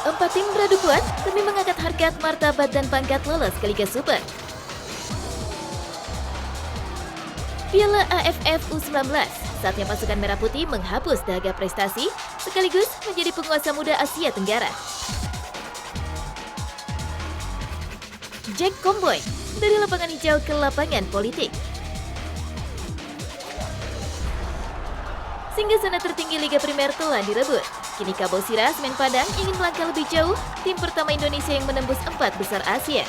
Empat tim beradu kuat demi mengangkat harkat, martabat, dan pangkat lolos ke Liga Super. Piala AFF U19, saatnya pasukan Merah Putih menghapus dahaga prestasi sekaligus menjadi penguasa muda Asia Tenggara. Jack Comboy, dari lapangan hijau ke lapangan politik. Singgasana tertinggi Liga Primer telah direbut. Kini Kabosira Semen Padang ingin melangkah lebih jauh, tim pertama Indonesia yang menembus 4 besar Asia.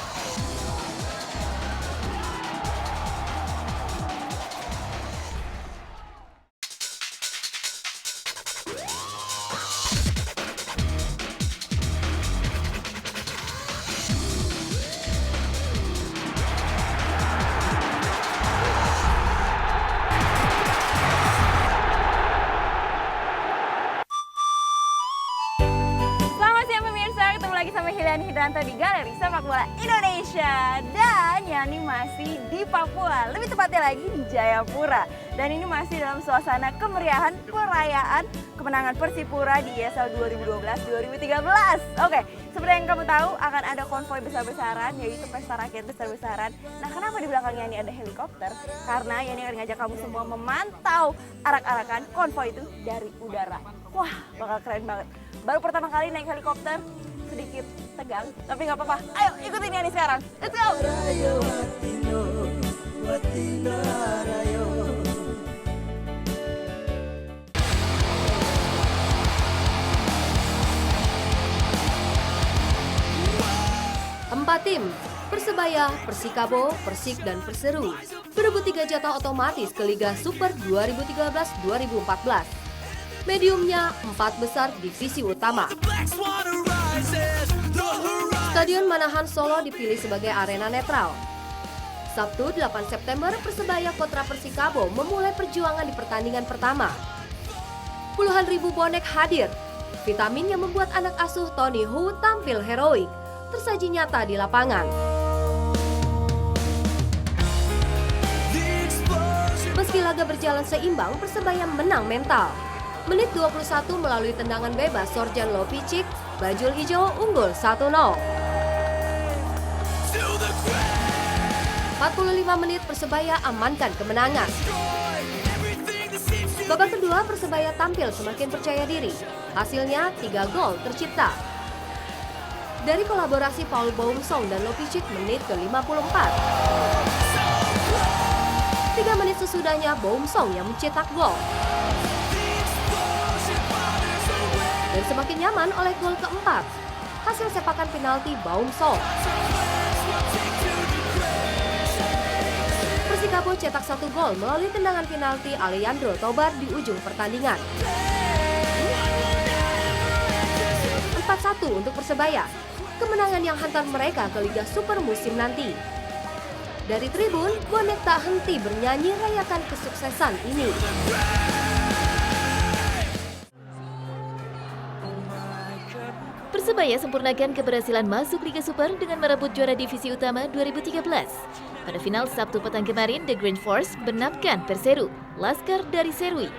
Sama Hilian Hidranto di Galeri Sepak Bola Indonesia. Dan Yani masih di Papua, lebih tepatnya lagi di Jayapura. Dan ini masih dalam suasana kemeriahan perayaan kemenangan Persipura di ESL 2012-2013. Oke, seperti yang kamu tahu akan ada konvoi besar-besaran, yaitu pesta rakyat besar-besaran. Nah, kenapa di belakangnya ini ada helikopter? Karena Yani akan ngajak kamu semua memantau arak-arakan konvoi itu dari udara. Wah, bakal keren banget. Baru pertama kali naik helikopter, sedikit tegang, tapi nggak apa-apa. Ayo ikutin Yani sekarang. Let's go! Empat tim, Persebaya, Persikabo, Persik, dan Perseru berebut 3 jatah otomatis ke Liga Super 2013-2014. Mediumnya 4 besar divisi utama. Stadion Manahan Solo dipilih sebagai arena netral. Sabtu 8 September, Persebaya kontra Persikabo memulai perjuangan di pertandingan pertama. Puluhan ribu bonek hadir. Vitamin yang membuat anak asuh Tony Hu tampil heroik tersaji nyata di lapangan. Meski laga berjalan seimbang, Persebaya menang mental. Menit 21 melalui tendangan bebas Sorjan Lopicic, Bajul Hijau unggul 1-0. 45 menit Persebaya amankan kemenangan. Babak kedua Persebaya tampil semakin percaya diri. Hasilnya 3 gol tercipta. Dari kolaborasi Paul Boumsong dan Lopicic menit ke-54. 3 menit sesudahnya Boumsong yang mencetak gol. Dan semakin nyaman oleh gol keempat, hasil sepakan penalti Boumsong. Persikabo cetak 1 gol melalui tendangan penalti Alejandro Tobar di ujung pertandingan. 4-1 untuk Persebaya, kemenangan yang hantar mereka ke Liga Super musim nanti. Dari tribun, bonek tak henti bernyanyi rayakan kesuksesan ini. Persebaya sempurnakan keberhasilan masuk Liga Super dengan merebut juara divisi utama 2013. Pada final Sabtu petang kemarin, The Green Force benapkan Perseru, Laskar dari Serui.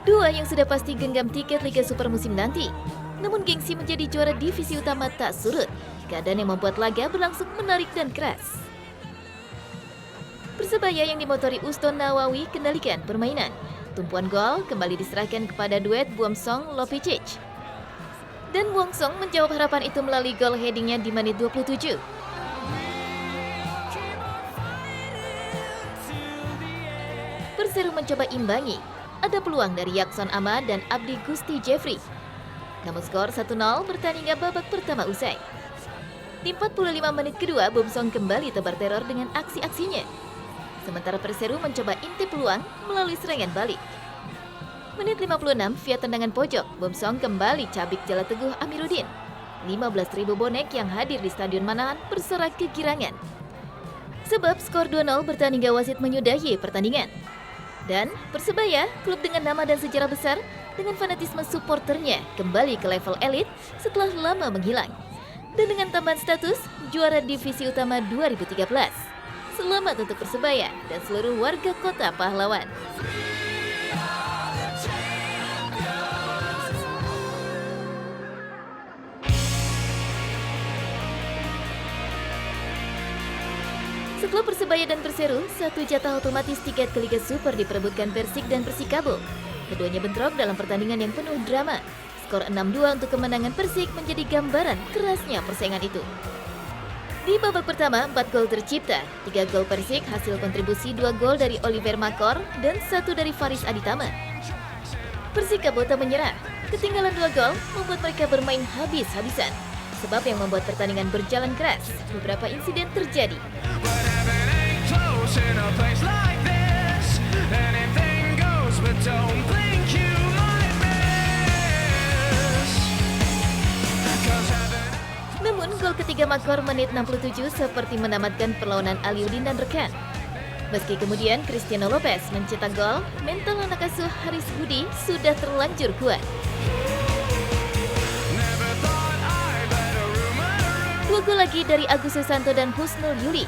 Dua yang sudah pasti genggam tiket Liga Super musim nanti. Namun gengsi menjadi juara divisi utama tak surut. Keadaan yang membuat laga berlangsung menarik dan keras. Persebaya yang dimotori Uston Nawawi kendalikan permainan. Tumpuan gol kembali diserahkan kepada duet Boumsong Lopicic. Dan Boumsong menjawab harapan itu melalui gol headingnya di menit 27. Perseru mencoba imbangi. Ada peluang dari Yakson Ahmad dan Abdi Gusti Jeffrey. Namun skor 1-0 bertanding babak pertama usai. Di 45 menit kedua, Boumsong kembali tebar teror dengan aksi-aksinya. Sementara Perseru mencoba intip peluang melalui serangan balik. Menit 56 via tendangan pojok, Boumsong kembali cabik jala teguh Amiruddin. 15.000 bonek yang hadir di Stadion Manahan bersorak kegirangan. Sebab skor 2-0 bertanding wasit menyudahi pertandingan. Dan Persebaya, klub dengan nama dan sejarah besar, dengan fanatisme supporternya kembali ke level elit setelah lama menghilang. Dan dengan tambahan status juara divisi utama 2013. Selamat untuk Persebaya dan seluruh warga kota pahlawan. Untuk klub Persebaya dan Perseru, satu jatah otomatis tiket ke Liga Super diperebutkan Persik dan Persikabo. Keduanya bentrok dalam pertandingan yang penuh drama. Skor 6-2 untuk kemenangan Persik menjadi gambaran kerasnya persaingan itu. Di babak pertama, 4 gol tercipta. 3 gol Persik hasil kontribusi 2 gol dari Oliver Makor dan 1 dari Faris Aditama. Persikabo tak menyerah. Ketinggalan 2 gol membuat mereka bermain habis-habisan. Sebab yang membuat pertandingan berjalan keras, beberapa insiden terjadi. Namun gol ketiga Makor menit 67 seperti menamatkan perlawanan Aliudin dan rekan. Meski kemudian Cristiano Lopez mencetak gol, mental anak asuh Haris Budi sudah terlanjur kuat. 2 gol lagi dari Agus Susanto dan Husnul Yuli.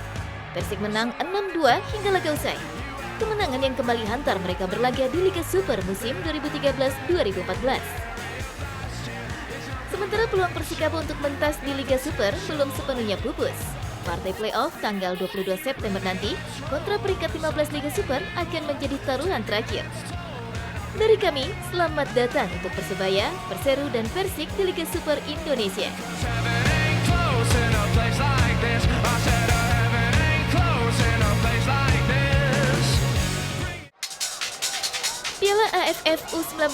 Persik menang 6-2 hingga laga usai. Kemenangan yang kembali hantar mereka berlaga di Liga Super musim 2013-2014. Sementara peluang Persikabo untuk mentas di Liga Super belum sepenuhnya pupus. Partai playoff tanggal 22 September nanti kontra peringkat 15 Liga Super akan menjadi taruhan terakhir. Dari kami, selamat datang untuk Persebaya, Perseru, dan Persik di Liga Super Indonesia. Piala AFF U19,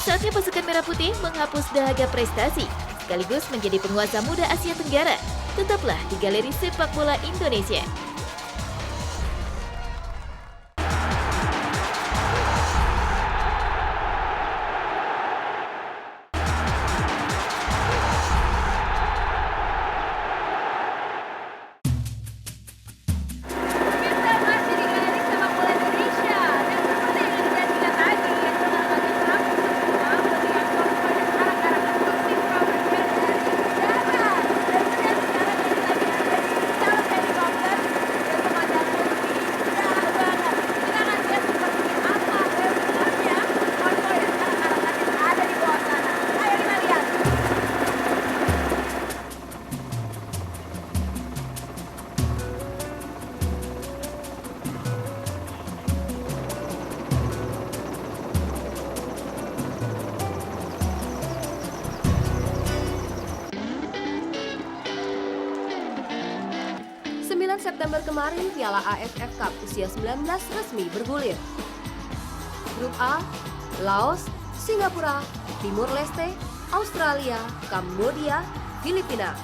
saatnya pasukan Merah Putih menghapus dahaga prestasi, sekaligus menjadi penguasa muda Asia Tenggara. Tetaplah di Galeri Sepak Bola Indonesia. September kemarin, Piala AFF Cup usia 19 resmi bergulir. Grup A, Laos, Singapura, Timur Leste, Australia, Kambodia, Filipina.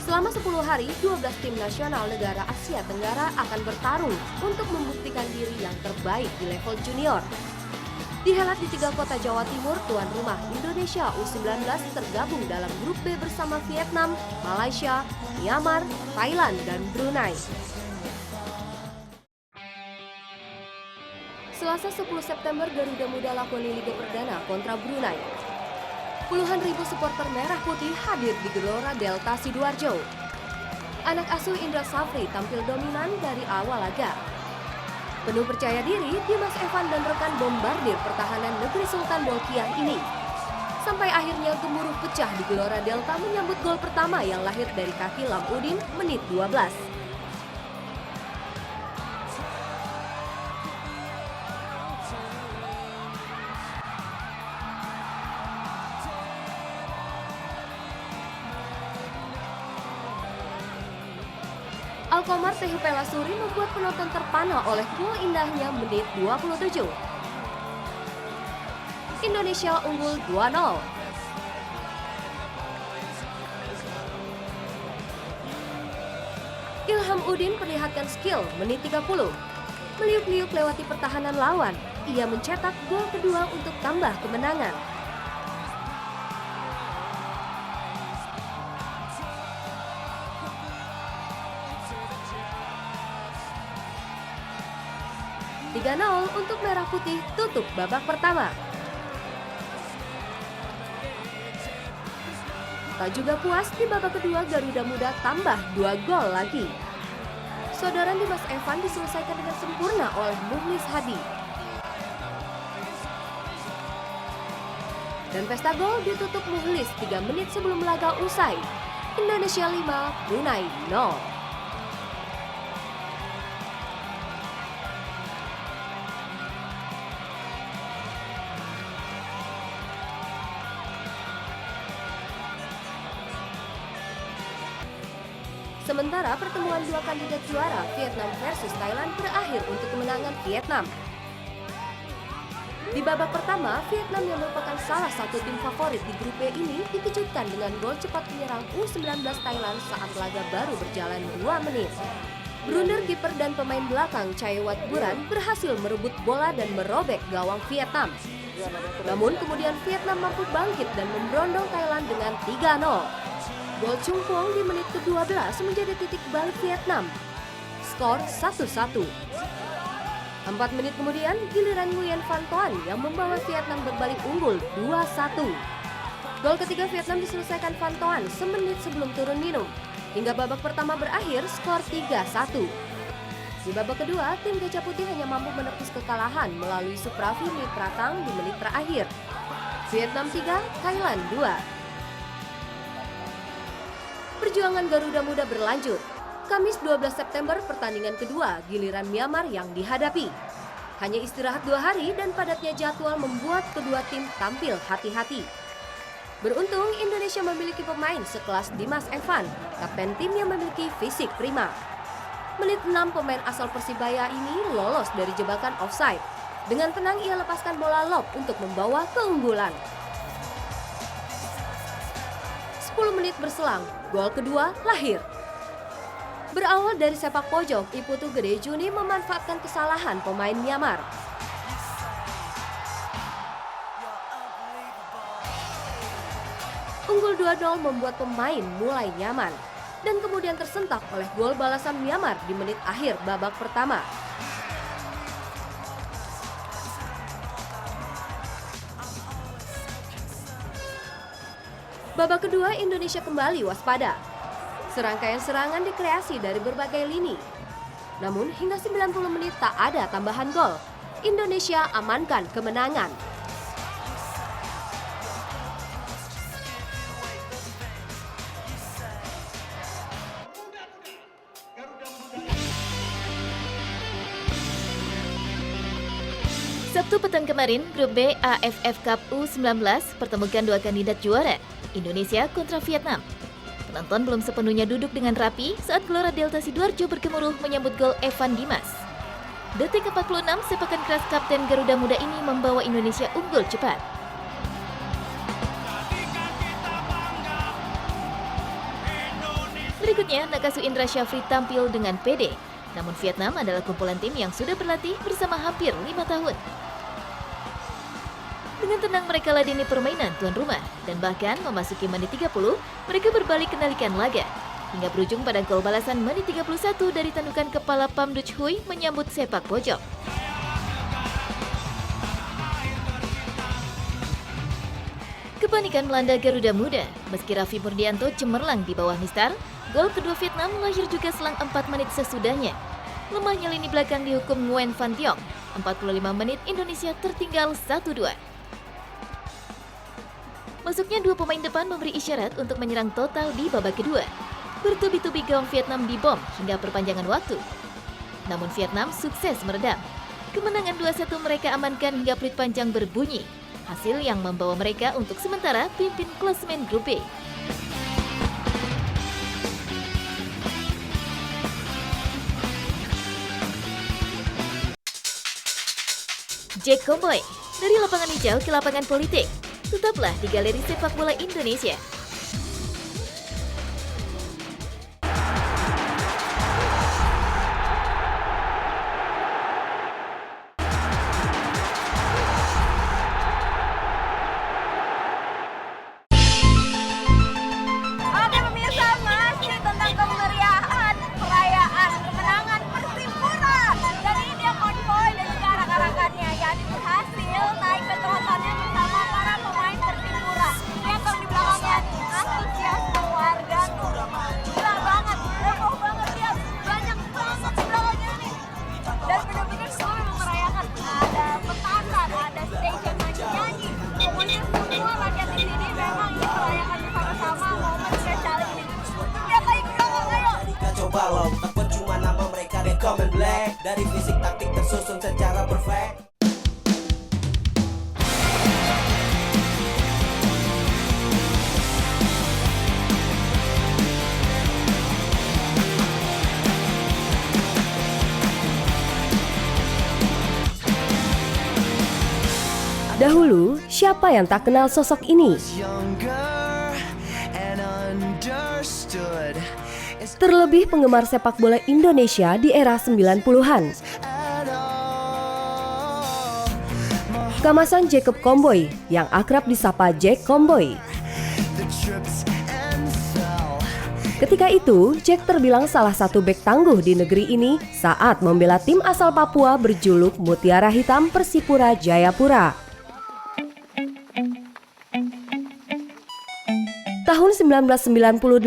Selama 10 hari, 12 tim nasional negara Asia Tenggara akan bertarung untuk membuktikan diri yang terbaik di level junior. Dihelat di 3 kota Jawa Timur, tuan rumah Indonesia U19 tergabung dalam grup B bersama Vietnam, Malaysia, Myanmar, Thailand, dan Brunei. Selasa 10 September, Garuda Muda lakoni Liga Perdana kontra Brunei. Puluhan ribu supporter Merah Putih hadir di Gelora Delta Sidoarjo. Anak asuh Indra Safri tampil dominan dari awal laga. Penuh percaya diri, Dimas Evan dan rekan bombardir pertahanan negeri Sultan Bolkiah ini. Sampai akhirnya gemuruh pecah di Gelora Delta menyambut gol pertama yang lahir dari kaki Lamudin menit 12. Alkomar Tehupela Suri membuat penonton terpana oleh gol indahnya menit 27. Indonesia unggul 2-0. Ilham Udin perlihatkan skill menit 30. Meliuk-liuk lewati pertahanan lawan, ia mencetak gol kedua untuk tambah kemenangan. Untuk Merah Putih tutup babak pertama. Tak juga puas, di babak kedua Garuda Muda tambah 2 gol lagi. Saudaran Dimas Evan diselesaikan dengan sempurna oleh Mukhlis Hadi. Dan pesta gol ditutup Mukhlis 3 menit sebelum laga usai. Indonesia 5, Brunei 0. Sementara pertemuan dua kandidat juara Vietnam versus Thailand berakhir untuk kemenangan Vietnam. Di babak pertama, Vietnam yang merupakan salah satu tim favorit di grup B ini dikejutkan dengan gol cepat penyerang U19 Thailand saat laga baru berjalan 2 menit. Blunder kiper dan pemain belakang Chaiwat Buran berhasil merebut bola dan merobek gawang Vietnam. Namun kemudian Vietnam mampu bangkit dan memberondong Thailand dengan 3-0. Gol Chung Kwong di menit ke-12 menjadi titik balik Vietnam. Skor 1-1. 4 menit kemudian, giliran Nguyen Van Toan yang membawa Vietnam berbalik unggul 2-1. Gol ketiga Vietnam diselesaikan Van Toan semenit sebelum turun minum. Hingga babak pertama berakhir skor 3-1. Di babak kedua, tim Gajah Putih hanya mampu menepis kekalahan melalui Supravi Pratang di menit terakhir. Vietnam 3, Thailand 2. Perjuangan Garuda Muda berlanjut. Kamis 12 September pertandingan kedua giliran Myanmar yang dihadapi. Hanya istirahat 2 hari dan padatnya jadwal membuat kedua tim tampil hati-hati. Beruntung Indonesia memiliki pemain sekelas Dimas Evan, kapten tim yang memiliki fisik prima. Menit 6 pemain asal Persibaya ini lolos dari jebakan offside. Dengan tenang ia lepaskan bola lob untuk membawa keunggulan. 10 menit berselang, gol kedua lahir. Berawal dari sepak pojok, Iputu Gede Juni memanfaatkan kesalahan pemain Myanmar. Unggul 2-0 membuat pemain mulai nyaman dan kemudian tersentak oleh gol balasan Myanmar di menit akhir babak pertama. Babak kedua Indonesia kembali waspada. Serangkaian serangan dikreasi dari berbagai lini. Namun hingga 90 menit tak ada tambahan gol. Indonesia amankan kemenangan. Sabtu petang kemarin, Grup B AFF Cup U19 pertemukan dua kandidat juara, Indonesia kontra Vietnam. Penonton belum sepenuhnya duduk dengan rapi saat Gelora Delta Sidoarjo bergemuruh menyambut gol Evan Dimas. Detik 46, sepakan keras kapten Garuda Muda ini membawa Indonesia unggul cepat. Berikutnya, Nakasu Indra Syafri tampil dengan pede. Namun Vietnam adalah kumpulan tim yang sudah berlatih bersama hampir 5 tahun. Dengan tenang mereka ladeni permainan tuan rumah dan bahkan memasuki menit 30, mereka berbalik kendalikan laga. Hingga berujung pada gol balasan menit 31 dari tandukan kepala Pham Duch Huy menyambut sepak pojok. Kepanikan melanda Garuda Muda. Meski Raffi Murdianto cemerlang di bawah mistar, gol kedua Vietnam lahir juga selang 4 menit sesudahnya. Lemahnya lini belakang dihukum Nguyen Van Tiong. 45 menit Indonesia tertinggal 1-2. Masuknya dua pemain depan memberi isyarat untuk menyerang total di babak kedua. Bertubi-tubi gawang Vietnam dibom hingga perpanjangan waktu. Namun Vietnam sukses meredam. Kemenangan 2-1 mereka amankan hingga peluit panjang berbunyi. Hasil yang membawa mereka untuk sementara pimpin klasemen Grup B. Jack Comboy, dari lapangan hijau ke lapangan politik. Tetaplah di Galeri Sepak Bola Indonesia. Oke pemirsa, masih tentang kemeriahan perayaan kemenangan Persipura. Dan ini dia konvoy dan juga arak-arakannya yang berhasil naik ke trotoarnya bersama para pemain Persipura. Lihat dong di belakangnya nih, antusiasme warga tuh gila banget, heboh banget, lihat banyak banget di belakangnya nih. Dan benar-benar semua memang merayakan. Ada petasan, ada stage yang nyanyi-nyanyi. Pokoknya semua rakyat di sini memang ingin merayakan bersama-sama momen spesial ini. Lihat lagi ke belakang, ayo. Kacau balau, tak percuma nama mereka di Common Black. Dari fisik taktik tersusun secara perfect. Dahulu, siapa yang tak kenal sosok ini? Terlebih penggemar sepak bola Indonesia di era 90-an. Kamasan Jacob Komboy yang akrab disapa Jack Komboy. Ketika itu, Jack terbilang salah satu bek tangguh di negeri ini saat membela tim asal Papua berjuluk Mutiara Hitam Persipura Jayapura. Tahun 1998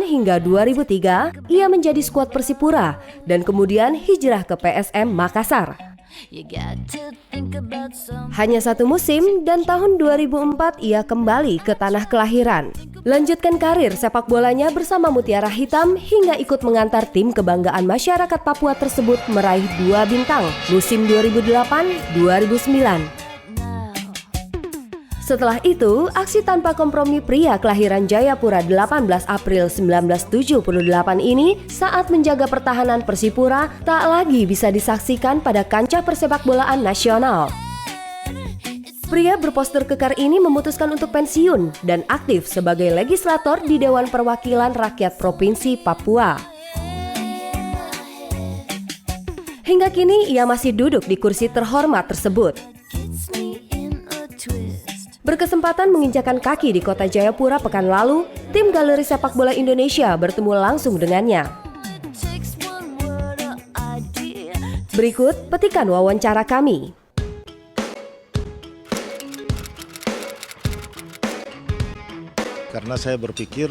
hingga 2003, ia menjadi skuad Persipura dan kemudian hijrah ke PSM Makassar. Hanya satu musim dan tahun 2004 ia kembali ke tanah kelahiran. Lanjutkan karir sepak bolanya bersama Mutiara Hitam hingga ikut mengantar tim kebanggaan masyarakat Papua tersebut meraih 2 bintang musim 2008-2009. Setelah itu, aksi tanpa kompromi pria kelahiran Jayapura 18 April 1978 ini saat menjaga pertahanan Persipura tak lagi bisa disaksikan pada kancah persepakbolaan nasional. Pria berpostur kekar ini memutuskan untuk pensiun dan aktif sebagai legislator di Dewan Perwakilan Rakyat Provinsi Papua. Hingga kini ia masih duduk di kursi terhormat tersebut. Berkesempatan menginjakan kaki di kota Jayapura pekan lalu, tim Galeri Sepak Bola Indonesia bertemu langsung dengannya. Berikut petikan wawancara kami. Karena saya berpikir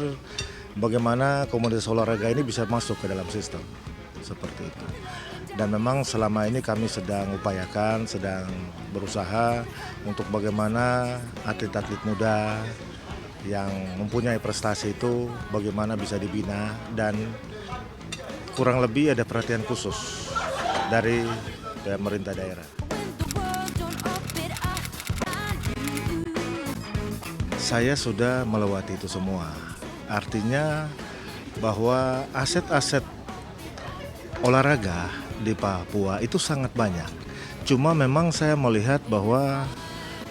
bagaimana komunitas olahraga ini bisa masuk ke dalam sistem seperti itu. Dan memang selama ini kami sedang upayakan, sedang berusaha untuk bagaimana atlet-atlet muda yang mempunyai prestasi itu bagaimana bisa dibina, dan kurang lebih ada perhatian khusus dari pemerintah daerah. Saya sudah melewati itu semua, artinya bahwa aset-aset olahraga di Papua itu sangat banyak. Cuma memang saya melihat bahwa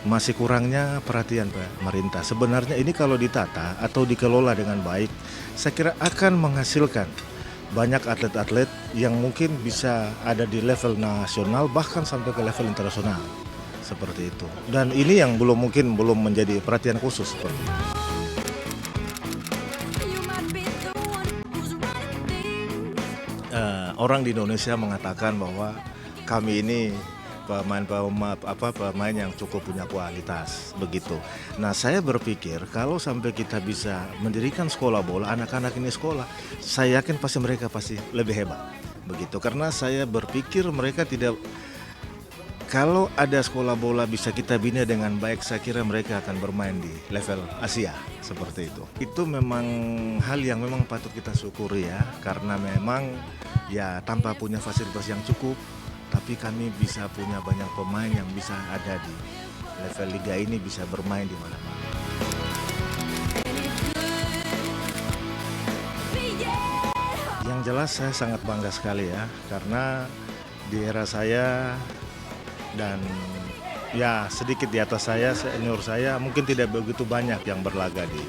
masih kurangnya perhatian pemerintah. Sebenarnya ini kalau ditata atau dikelola dengan baik, saya kira akan menghasilkan banyak atlet-atlet yang mungkin bisa ada di level nasional bahkan sampai ke level internasional. Seperti itu. Dan ini yang belum menjadi perhatian khusus seperti itu. Orang di Indonesia mengatakan bahwa kami ini pemain yang cukup punya kualitas, begitu. Nah, saya berpikir kalau sampai kita bisa mendirikan sekolah bola, anak-anak ini sekolah, saya yakin mereka pasti lebih hebat, begitu. Karena saya berpikir mereka tidak, kalau ada sekolah bola bisa kita bina dengan baik, saya kira mereka akan bermain di level Asia, seperti itu. Itu memang hal yang memang patut kita syukuri ya, karena memang ya tanpa punya fasilitas yang cukup, tapi kami bisa punya banyak pemain yang bisa ada di level liga ini, bisa bermain di mana-mana. Yang jelas saya sangat bangga sekali ya, karena di era saya dan ya sedikit di atas saya, senior saya mungkin tidak begitu banyak yang berlaga di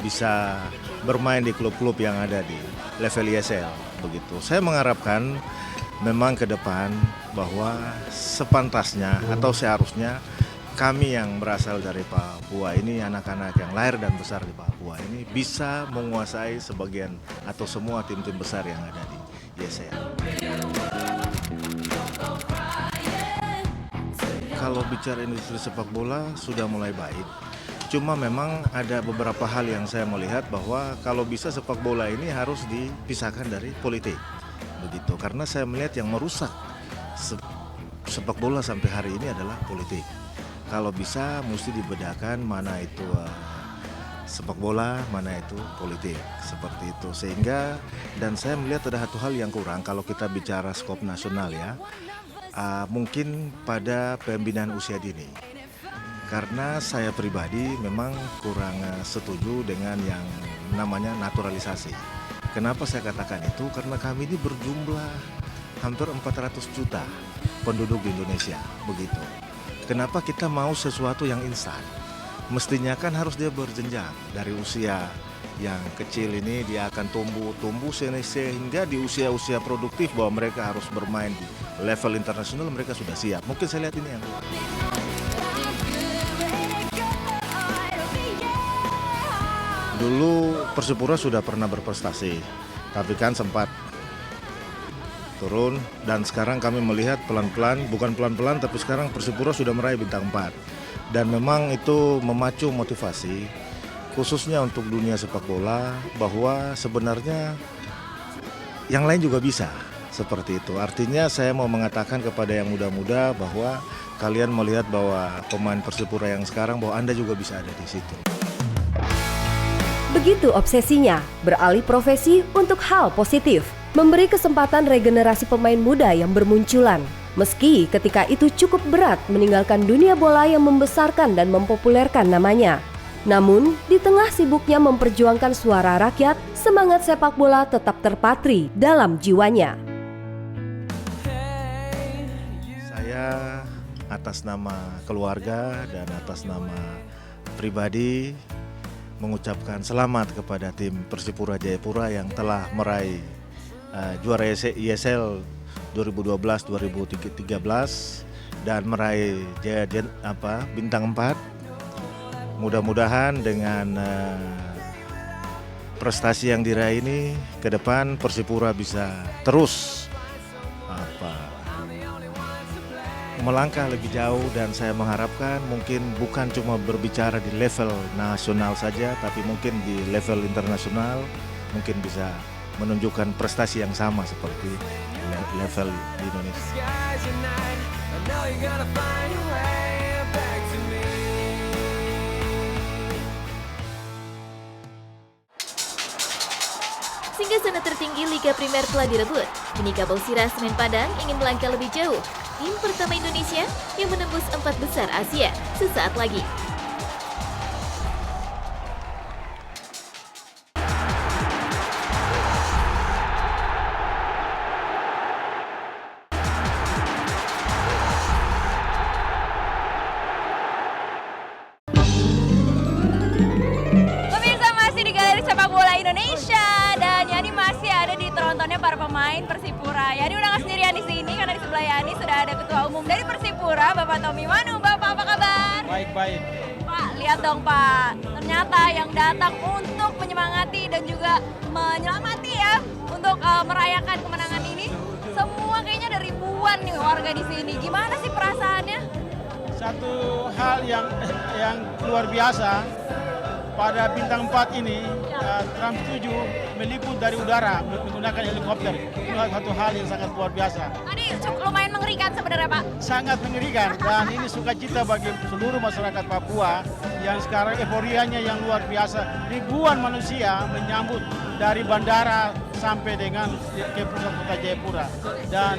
bisa bermain di klub-klub yang ada di level ISL, begitu. Saya mengharapkan memang ke depan bahwa sepantasnya atau seharusnya kami yang berasal dari Papua ini, anak-anak yang lahir dan besar di Papua ini bisa menguasai sebagian atau semua tim-tim besar yang ada di ISL. Kalau bicara industri sepak bola sudah mulai baik. Cuma memang ada beberapa hal yang saya melihat bahwa kalau bisa sepak bola ini harus dipisahkan dari politik, begitu. Karena saya melihat yang merusak sepak bola sampai hari ini adalah politik. Kalau bisa mesti dibedakan mana itu sepak bola, mana itu politik, seperti itu. Sehingga, dan saya melihat ada satu hal yang kurang kalau kita bicara skop nasional ya, mungkin pada pembinaan usia dini. Karena saya pribadi memang kurang setuju dengan yang namanya naturalisasi. Kenapa saya katakan itu? Karena kami ini berjumlah hampir 400 juta penduduk di Indonesia, begitu. Kenapa kita mau sesuatu yang instan? Mestinya kan harus dia berjenjang dari usia yang kecil ini dia akan tumbuh sehingga di usia-usia produktif bahwa mereka harus bermain di level internasional mereka sudah siap. Mungkin saya lihat ini yang dulu Persipura sudah pernah berprestasi, tapi kan sempat turun dan sekarang kami melihat pelan-pelan, bukan pelan-pelan tapi sekarang Persipura sudah meraih bintang 4. Dan memang itu memacu motivasi khususnya untuk dunia sepak bola bahwa sebenarnya yang lain juga bisa seperti itu. Artinya saya mau mengatakan kepada yang muda-muda bahwa kalian melihat bahwa pemain Persipura yang sekarang bahwa Anda juga bisa ada di situ. Begitu obsesinya, beralih profesi untuk hal positif, memberi kesempatan regenerasi pemain muda yang bermunculan. Meski ketika itu cukup berat meninggalkan dunia bola yang membesarkan dan mempopulerkan namanya. Namun, di tengah sibuknya memperjuangkan suara rakyat, semangat sepak bola tetap terpatri dalam jiwanya. Saya atas nama keluarga dan atas nama pribadi mengucapkan selamat kepada tim Persipura Jayapura yang telah meraih juara ISL 2012-2013 dan meraih bintang 4. Mudah-mudahan dengan prestasi yang diraih ini ke depan Persipura bisa terus melangkah lebih jauh dan saya mengharapkan mungkin bukan cuma berbicara di level nasional saja tapi mungkin di level internasional mungkin bisa menunjukkan prestasi yang sama seperti level di Indonesia. Singgasana tertinggi Liga Primer telah direbut. Kini Kabau Sirah Semen Padang ingin melangkah lebih jauh. Tim pertama Indonesia yang menembus 4 besar Asia sesaat lagi. Pemirsa masih di Galeri Sepak Bola Indonesia dan Yani masih ada di trontonnya para pemain Persipura. Yani udah nggak sendirian di sini karena di sebelah Yani sudah ada Ketua Umum dari Persipura, Bapak Tommy Manu. Bapak apa kabar? Baik. Pak, lihat dong Pak, ternyata yang datang untuk menyemangati dan juga menyelamati ya untuk merayakan kemenangan ini semua kayaknya ada ribuan nih warga di sini. Gimana sih perasaannya? Satu hal yang luar biasa pada bintang 4 ini Trans 7 meliput dari udara menggunakan helikopter. Itu satu hal yang sangat luar biasa. Tadi lumayan mengerikan sebenarnya Pak. Sangat mengerikan dan ini sukacita bagi seluruh masyarakat Papua yang sekarang euforianya yang luar biasa. Ribuan manusia menyambut dari bandara sampai dengan ke pusat kota Jayapura. Dan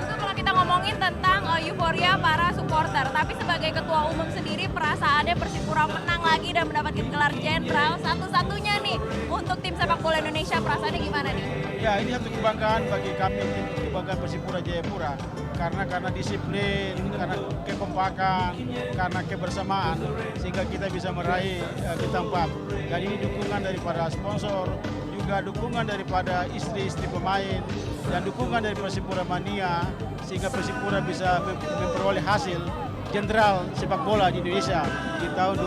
Itu kalau kita ngomongin tentang euforia para supporter, tapi sebagai ketua umum sendiri perasaannya Persipura menang lagi dan mendapatkan gelar jenderal satu-satunya nih untuk tim sepak bola Indonesia. Perasaannya gimana nih? ya ini satu kebanggaan bagi kami tim kebanggaan Persipura Jayapura karena disiplin, karena kekompakan, karena kebersamaan sehingga kita bisa meraih bintang 4. Dan ini dukungan daripada sponsor, juga dukungan daripada istri-istri pemain dan dukungan dari Persipura Mania sehingga Persipura bisa memperoleh hasil jenderal sepak bola di Indonesia di tahun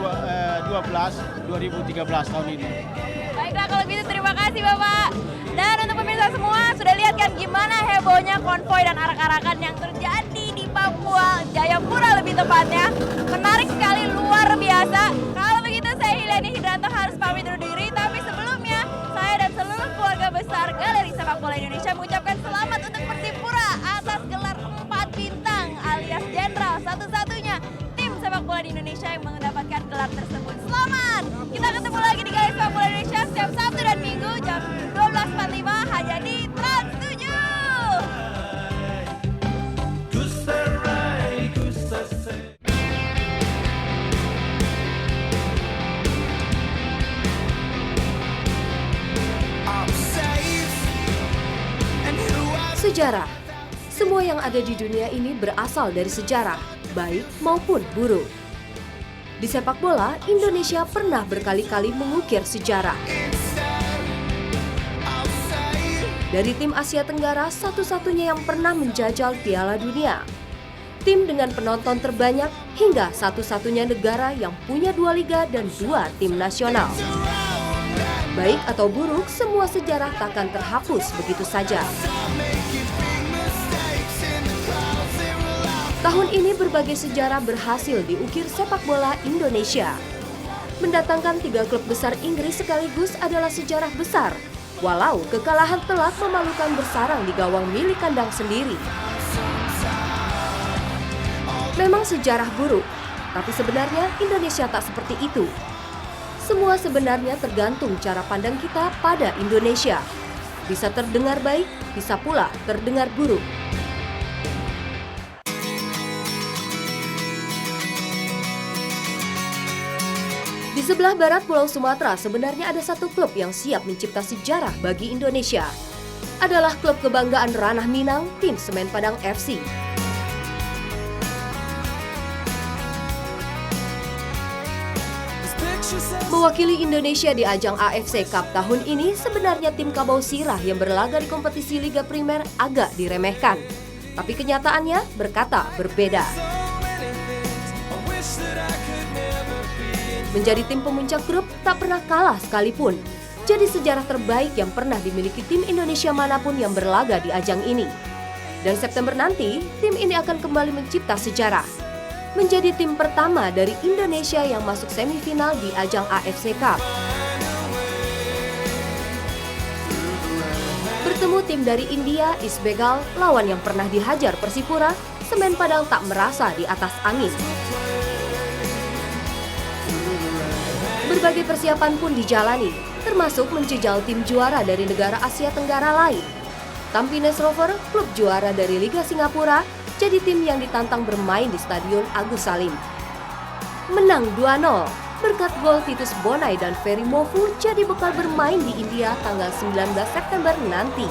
2012-2013 tahun ini. Baiklah kalau gitu terima kasih Bapak. Dan untuk pemirsa semua sudah lihat kan gimana hebohnya konvoy dan arak-arakan yang terjadi di Papua, Jayapura lebih tepatnya. Menarik sekali, luar biasa. Kalau begitu saya Hiliani Hidranto harus pamit undur diri, tapi sebelumnya saya dan seluruh keluarga besar Galeri Sepak Bola Indonesia mengucapkan selamat untuk Persipura atas gelar 4 bintang alias jenderal satu-satunya tim sepak bola di Indonesia yang mendapatkan gelar tersebut. Selamat! Kita ketemu lagi di Galeri Sepak Bola Indonesia setiap Sabtu dan Minggu jam 12.45 hanya di Trans 7. Sejarah Semua yang ada di dunia ini berasal dari sejarah, baik maupun buruk. Di sepak bola, Indonesia pernah berkali-kali mengukir sejarah. Dari tim Asia Tenggara, satu-satunya yang pernah menjajal Piala Dunia. Tim dengan penonton terbanyak hingga satu-satunya negara yang punya 2 liga dan 2 tim nasional. Baik atau buruk, semua sejarah takkan terhapus begitu saja. Tahun ini berbagai sejarah berhasil diukir sepak bola Indonesia. Mendatangkan 3 klub besar Inggris sekaligus adalah sejarah besar, walau kekalahan telak memalukan bersarang di gawang milik kandang sendiri. Memang sejarah buruk, tapi sebenarnya Indonesia tak seperti itu. Semua sebenarnya tergantung cara pandang kita pada Indonesia. Bisa terdengar baik, bisa pula terdengar buruk. Di sebelah barat Pulau Sumatera sebenarnya ada satu klub yang siap mencipta sejarah bagi Indonesia. Adalah klub kebanggaan Ranah Minang, tim Semen Padang FC. Mewakili Indonesia di ajang AFC Cup tahun ini sebenarnya tim Kabau Sirah yang berlaga di kompetisi Liga Primer agak diremehkan. Tapi kenyataannya berkata berbeda. Menjadi tim pemuncak grup tak pernah kalah sekalipun. Jadi sejarah terbaik yang pernah dimiliki tim Indonesia manapun yang berlaga di ajang ini. Dan September nanti, tim ini akan kembali mencipta sejarah. Menjadi tim pertama dari Indonesia yang masuk semifinal di ajang AFC Cup. Bertemu tim dari India, East Bengal, lawan yang pernah dihajar Persipura, Semen Padang tak merasa di atas angin. Berbagai persiapan pun dijalani, termasuk menjejal tim juara dari negara Asia Tenggara lain. Tampines Rover, klub juara dari Liga Singapura, jadi tim yang ditantang bermain di Stadion Agus Salim. Menang 2-0, berkat gol Titus Bonai dan Ferry Mofu jadi bekal bermain di India tanggal 19 September nanti.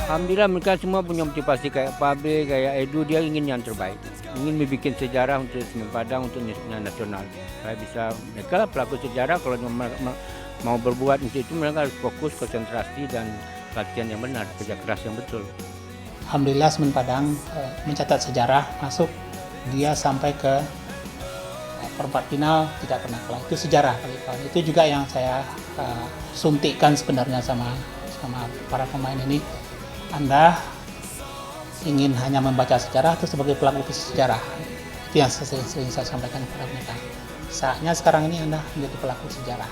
Alhamdulillah mereka semua punya motivasi kayak Pabe, kayak Edu, dia ingin yang terbaik. Ingin membuat sejarah untuk Semen Padang, untuk nasional. Saya bisa, mereka lah pelaku sejarah, kalau mau berbuat untuk itu mereka harus fokus, konsentrasi dan latihan yang benar, kerja keras yang betul. Alhamdulillah Semen Padang mencatat sejarah, masuk dia sampai ke perempat final tidak pernah kalah. Itu sejarah bagi kawan. Itu juga yang saya suntikkan sebenarnya sama para pemain ini. Anda ingin hanya membaca sejarah atau sebagai pelaku sejarah? Itu yang sering saya sampaikan kepada mereka. Saatnya sekarang ini Anda menjadi pelaku sejarah.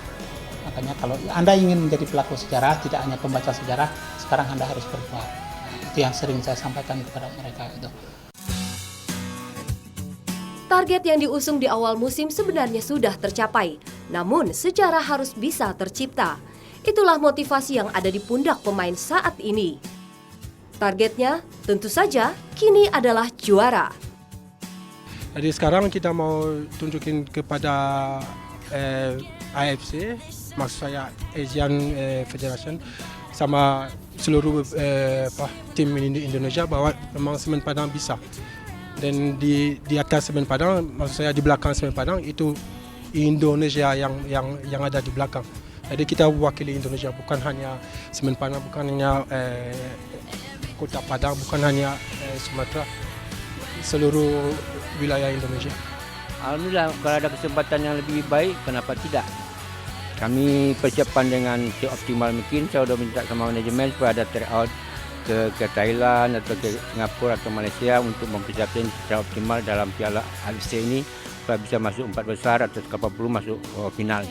Makanya kalau Anda ingin menjadi pelaku sejarah, tidak hanya pembaca sejarah, sekarang Anda harus berbuat. Itu yang sering saya sampaikan kepada mereka itu. Target yang diusung di awal musim sebenarnya sudah tercapai, namun sejarah harus bisa tercipta. Itulah motivasi yang ada di pundak pemain saat ini. Targetnya tentu saja kini adalah juara. Jadi sekarang kita mau tunjukin kepada AFC, maksud saya Asian Federation, sama seluruh tim Indonesia bahwa memang Semen Padang bisa. Dan di atas Semen Padang, maksud saya di belakang Semen Padang itu Indonesia yang ada di belakang. Jadi kita wakili Indonesia, bukan hanya Semen Padang, bukan hanya Kota Padang, bukan hanya Sumatera, seluruh wilayah Indonesia. Alhamdulillah kalau ada kesempatan yang lebih baik, kenapa tidak? Kami persiapan dengan seoptimal mungkin. Saya sudah minta sama manajemen supaya ada tryout ke Thailand atau ke Singapura atau Malaysia untuk mempersiapkan secara optimal dalam Piala AFC ini supaya bisa masuk 4 besar atau 40 masuk final.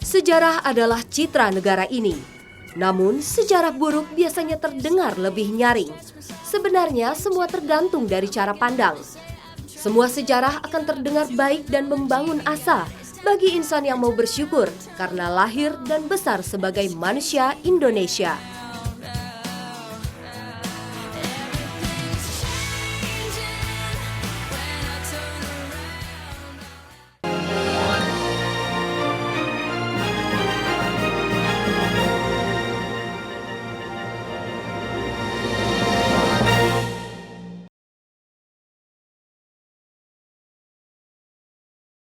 Sejarah adalah citra negara ini. Namun, sejarah buruk biasanya terdengar lebih nyaring. Sebenarnya semua tergantung dari cara pandang. Semua sejarah akan terdengar baik dan membangun asa bagi insan yang mau bersyukur karena lahir dan besar sebagai manusia Indonesia.